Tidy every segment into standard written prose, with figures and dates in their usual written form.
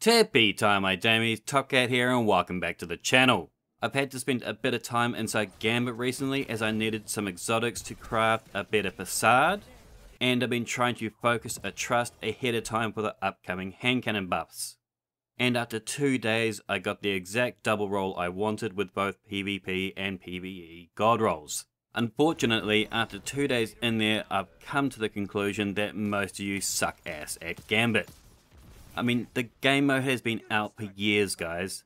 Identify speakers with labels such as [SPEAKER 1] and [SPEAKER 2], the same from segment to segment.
[SPEAKER 1] Tippy time, my damies, Top Cat here and welcome back to the channel. I've had to spend a bit of time inside Gambit recently as I needed some exotics to craft a better facade, and I've been trying to focus a trust ahead of time for the upcoming hand cannon buffs. And after 2 days I got the exact double roll I wanted with both PvP and PvE god rolls. Unfortunately, after 2 days in there, I've come to the conclusion that most of you suck ass at Gambit. I mean, the game mode has been out for years, guys,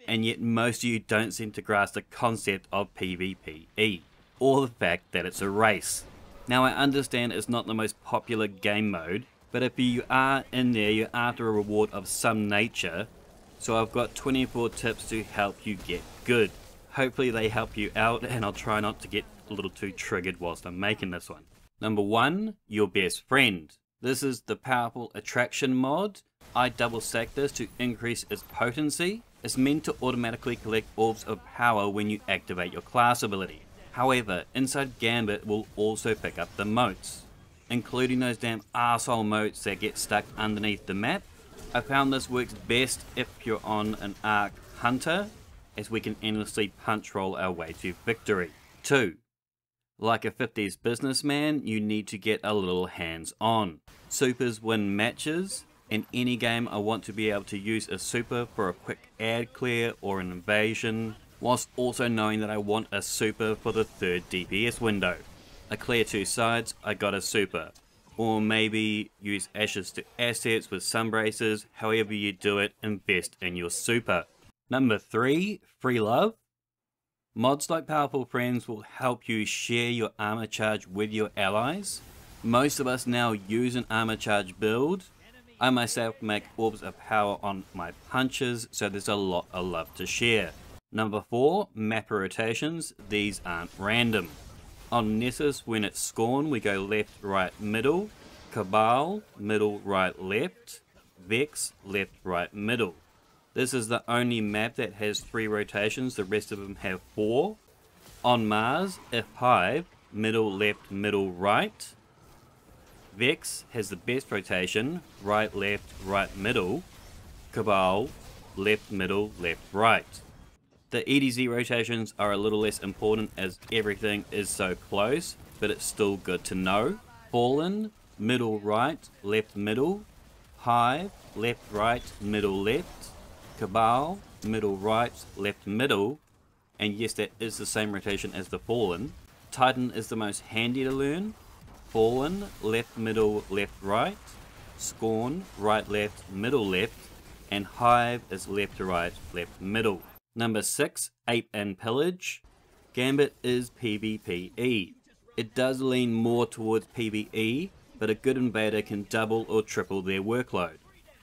[SPEAKER 1] and yet most of you don't seem to grasp the concept of PvPE, or the fact that it's a race. Now, I understand it's not the most popular game mode, but if you are in there, you're after a reward of some nature, so I've got 24 tips to help you get good. Hopefully they help you out, and I'll try not to get a little too triggered whilst I'm making this one. Number 1, your best friend. This is the powerful attraction mod. I double stack this to increase its potency. It's meant to automatically collect orbs of power when you activate your class ability. However, inside Gambit will also pick up the moats, including those damn arsehole moats that get stuck underneath the map. I found this works best if you're on an arc hunter, as we can endlessly punch roll our way to victory. 2. Like a 50s businessman, you need to get a little hands on. Supers win matches. In any game I want to be able to use a super for a quick ad clear or an invasion, whilst also knowing that I want a super for the 3rd DPS window. I clear 2 sides, I got a super. Or maybe use ashes to assets with sun braces. However you do it, invest in your super. Number 3, free love. Mods like Powerful Friends will help you share your armor charge with your allies. Most of us now use an armor charge build. I myself make orbs of power on my punches, so there's a lot of love to share. Number 4, map rotations. These aren't random. On Nessus, when it's Scorn, we go left, right, middle. Cabal, middle, right, left. Vex, left, right, middle. This is the only map that has 3 rotations, the rest of them have 4. On Mars, if Hive, middle, left, middle, right. Vex has the best rotation, right, left, middle. Cabal, left, middle, left, right. The EDZ rotations are a little less important as everything is so close, but it's still good to know. Fallen, middle, right, left, middle. Hive, left, right, middle, left. Cabal, middle, right, left, middle. And yes, that is the same rotation as the Fallen. Titan is the most handy to learn. Fallen, left, middle, left, right. Scorn, right, left, middle, left. And Hive is left to right, left, middle. Number 6, Ape Pillage. Gambit is PvPE. It does lean more towards PvE, but a good invader can double or triple their workload.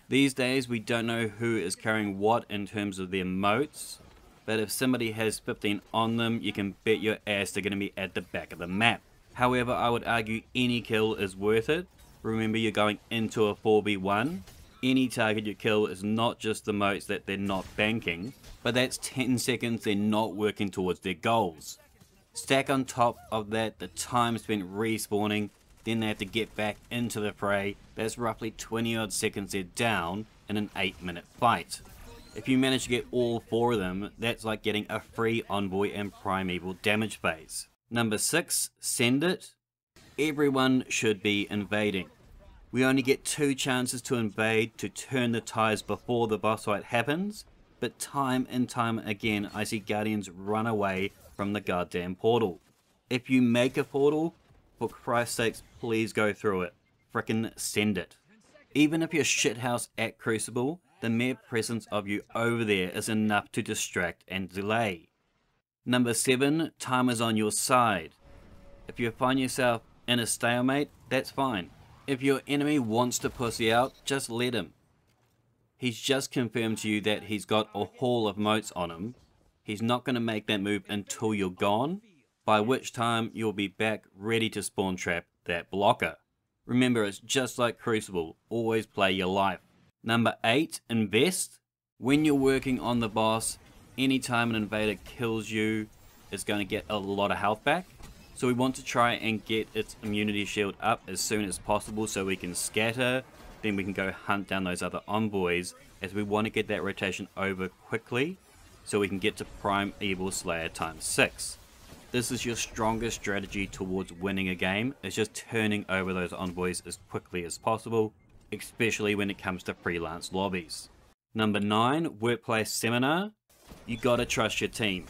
[SPEAKER 1] These days we don't know who is carrying what in terms of their moats, but if somebody has 15 on them, you can bet your ass they're going to be at the back of the map. However, I would argue any kill is worth it. Remember, you're going into a 4v1. Any target you kill is not just the moats that they're not banking, but that's 10 seconds they're not working towards their goals. Stack on top of that the time spent respawning, then they have to get back into the fray. That's roughly 20 odd seconds they're down in an 8-minute fight. If you manage to get all 4 of them, that's like getting a free envoy and primeval damage phase. Number 6, send it. Everyone should be invading. We only get 2 chances to invade to turn the tides before the boss fight happens, but time and time again I see Guardians run away from the goddamn portal. If you make a portal, for Christ's sakes, please go through it. Frickin' send it. Even if you're shithouse at Crucible, the mere presence of you over there is enough to distract and delay. Number 7, time is on your side. If you find yourself in a stalemate, that's fine. If your enemy wants to pussy out, just let him. He's just confirmed to you that he's got a haul of moats on him. He's not going to make that move until you're gone, by which time you'll be back ready to spawn trap that blocker. Remember, it's just like Crucible, always play your life. Number 8, invest. When you're working on the boss, anytime an invader kills you, it's going to get a lot of health back. So we want to try and get its immunity shield up as soon as possible so we can scatter, then we can go hunt down those other envoys as we want to get that rotation over quickly so we can get to Prime Evil Slayer times 6. This is your strongest strategy towards winning a game, is just turning over those envoys as quickly as possible, especially when it comes to freelance lobbies. Number 9, Workplace Seminar. You gotta trust your team.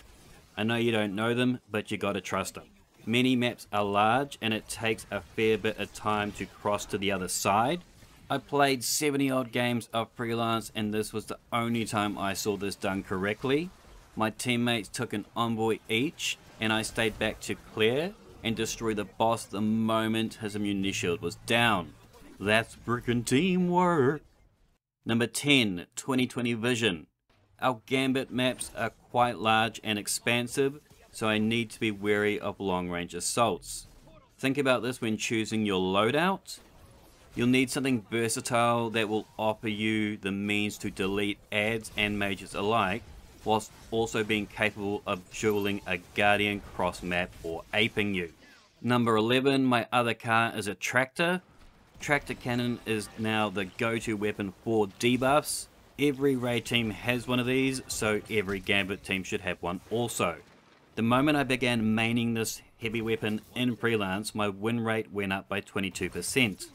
[SPEAKER 1] I know you don't know them, but you gotta trust them. Many maps are large and it takes a fair bit of time to cross to the other side. I played 70 odd games of freelance and this was the only time I saw this done correctly. My teammates took an envoy each and I stayed back to clear and destroy the boss the moment his immunity shield was down. That's frickin' teamwork. Number 10, 2020 vision. Our Gambit maps are quite large and expansive, so I need to be wary of long range assaults. Think about this when choosing your loadout. You'll need something versatile that will offer you the means to delete ads and mages alike, whilst also being capable of dueling a Guardian cross map or aping you. Number 11, my other car is a tractor. Tractor cannon is now the go-to weapon for debuffs. Every raid team has one of these, so every Gambit team should have one also. The moment I began maining this heavy weapon in freelance, my win rate went up by 22%.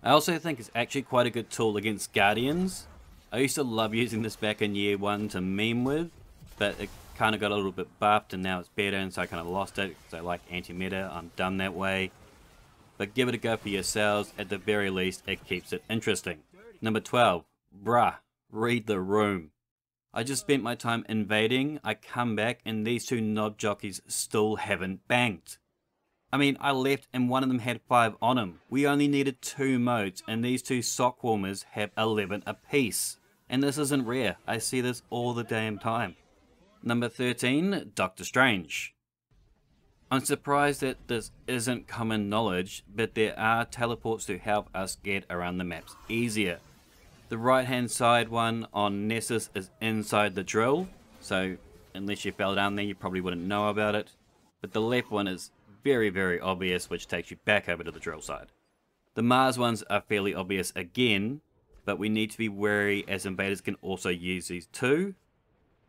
[SPEAKER 1] I also think it's actually quite a good tool against Guardians. I used to love using this back in year 1 to meme with, but it kind of got a little bit buffed and now it's better, and so I kind of lost it because I like anti-meta. I'm done that way. But give it a go for yourselves. At the very least, it keeps it interesting. Number 12, bruh, read the room. I just spent my time invading, I come back and these two knob jockeys still haven't banked. I mean, I left and one of them had 5 on him. We only needed 2 modes and these two sock warmers have 11 apiece. And this isn't rare, I see this all the damn time. Number 13, Doctor Strange. I'm surprised that this isn't common knowledge, but there are teleports to help us get around the maps easier. The right hand side one on Nessus is inside the drill, so unless you fell down there you probably wouldn't know about it. But the left one is very obvious, which takes you back over to the drill side. The Mars ones are fairly obvious again, but we need to be wary as invaders can also use these too.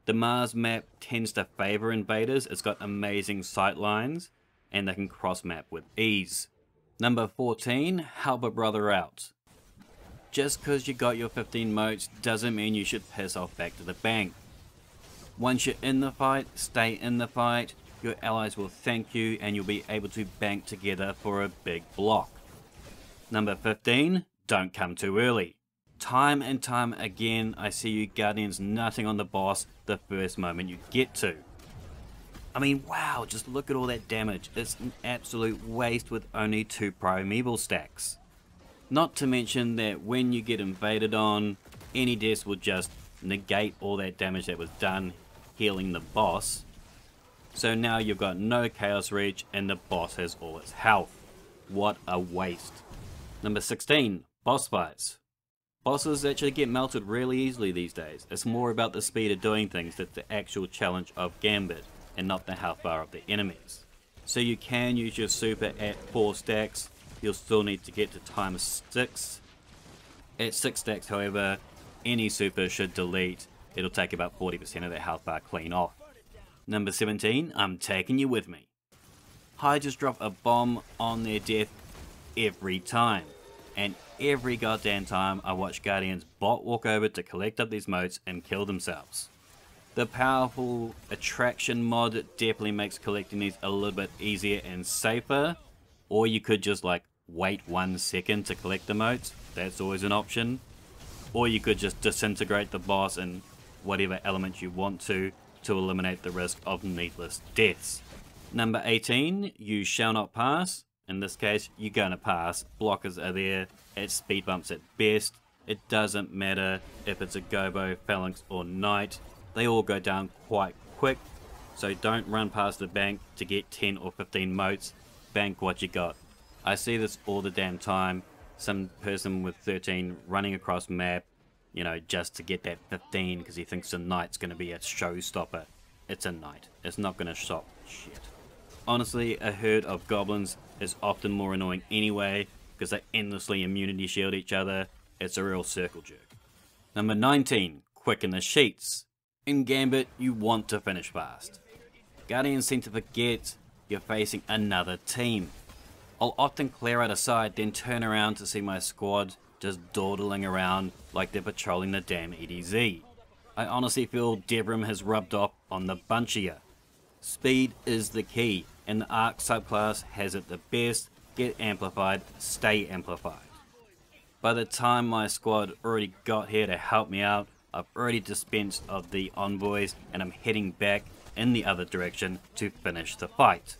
[SPEAKER 1] The Mars map tends to favour invaders, it's got amazing sight lines and they can cross map with ease. Number 14, help a brother out. Just because you got your 15 motes doesn't mean you should piss off back to the bank. Once you're in the fight, stay in the fight, your allies will thank you and you'll be able to bank together for a big block. Number 15, don't come too early. Time and time again I see you Guardians nutting on the boss the first moment you get to. I mean, wow, just look at all that damage. It's an absolute waste with only 2 primeval stacks. Not to mention that when you get invaded on, any deaths will just negate all that damage that was done healing the boss. So now you've got no chaos reach and the boss has all its health. What a waste. Number 16, boss fights. Bosses actually get melted really easily these days. It's more about the speed of doing things that's the actual challenge of Gambit and not the health bar of the enemies. So you can use your super at 4 stacks. You'll still need to get to times 6. At 6 stacks, however, any super should delete. It'll take about 40% of their health bar clean off. Number 17, I'm taking you with me. I just drop a bomb on their death every time. And every goddamn time I watch Guardians bot walk over to collect up these motes and kill themselves. The powerful attraction mod definitely makes collecting these a little bit easier and safer. Or you could just like wait 1 second to collect the motes, that's always an option. Or you could just disintegrate the boss in whatever element you want to eliminate the risk of needless deaths. Number 18, you shall not pass. In this case, you're gonna pass. Blockers are there at speed bumps at best. It doesn't matter if it's a Gobo, Phalanx or Knight. They all go down quite quick. So don't run past the bank to get 10 or 15 motes. Bank what you got. I see this all the damn time. Some person with 13 running across map, you know, just to get that 15 because he thinks the Knight's going to be a showstopper. It's a Knight. It's not going to stop shit. Honestly, a herd of goblins is often more annoying anyway because they endlessly immunity shield each other. It's a real circle jerk. Number 19, quicken the sheets. In Gambit, you want to finish fast. Guardians seem to forget you're facing another team. I'll often clear out a side, then turn around to see my squad just dawdling around like they're patrolling the damn EDZ. I honestly feel Devrim has rubbed off on the bunch of you. Speed is the key, and the Arc subclass has it the best. Get amplified, stay amplified. By the time my squad already got here to help me out, I've already dispensed of the envoys and I'm heading back in the other direction to finish the fight.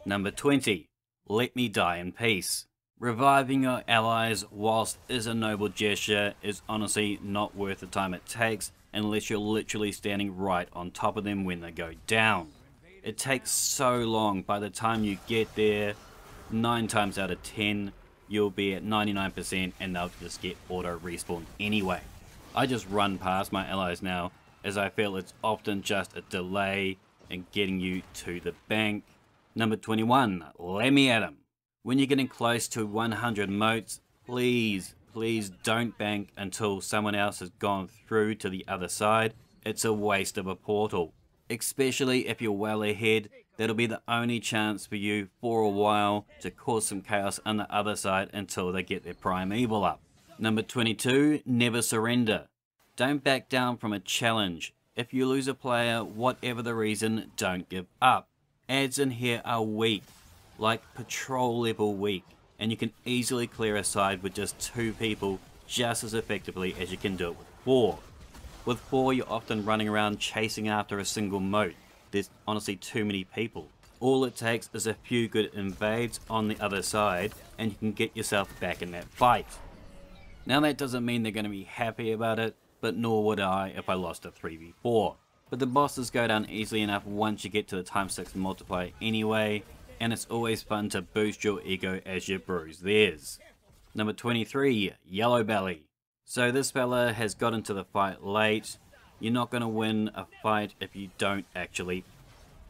[SPEAKER 1] Number 20. Let me die in peace. Reviving your allies whilst is a noble gesture is honestly not worth the time it takes unless you're literally standing right on top of them when they go down. It takes so long. By the time you get there, 9 times out of 10 you'll be at 99% and they'll just get auto respawn anyway. I just run past my allies now as I feel it's often just a delay in getting you to the bank. Number 21, Lemme at 'em. When you're getting close to 100 motes, please don't bank until someone else has gone through to the other side. It's a waste of a portal. Especially if you're well ahead, that'll be the only chance for you for a while to cause some chaos on the other side until they get their primeval up. Number 22, never surrender. Don't back down from a challenge. If you lose a player, whatever the reason, don't give up. Adds in here are weak, like patrol level weak, and you can easily clear a side with just 2 people just as effectively as you can do it with 4. With 4 you're often running around chasing after a single mote. There's honestly too many people. All it takes is a few good invades on the other side and you can get yourself back in that fight. Now that doesn't mean they're going to be happy about it, but nor would I if I lost a 3v4. But the bosses go down easily enough once you get to the ×6 multiplier anyway, and it's always fun to boost your ego as you bruise theirs. Number 23, Yellow Belly. So this fella has got into the fight late. You're not going to win a fight if you don't actually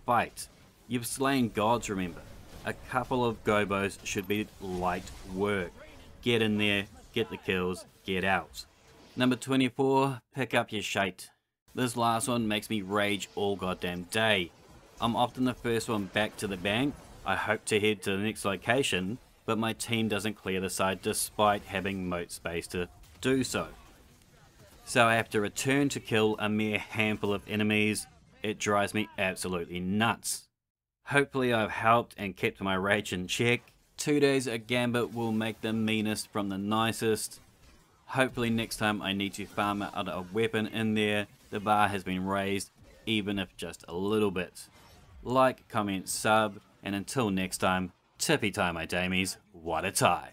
[SPEAKER 1] fight. You've slain gods, remember. A couple of gobos should be light work. Get in there, get the kills, get out. Number 24, pick up your shite. This last one makes me rage all goddamn day. I'm often the first one back to the bank. I hope to head to the next location, but my team doesn't clear the side despite having moat space to do so. So I have to return to kill a mere handful of enemies. It drives me absolutely nuts. Hopefully I've helped and kept my rage in check. 2 days at Gambit will make the meanest from the nicest. Hopefully next time I need to farm out a weapon in there, the bar has been raised, even if just a little bit. Like, comment, sub, and until next time, tippy tie my damies, what a tie.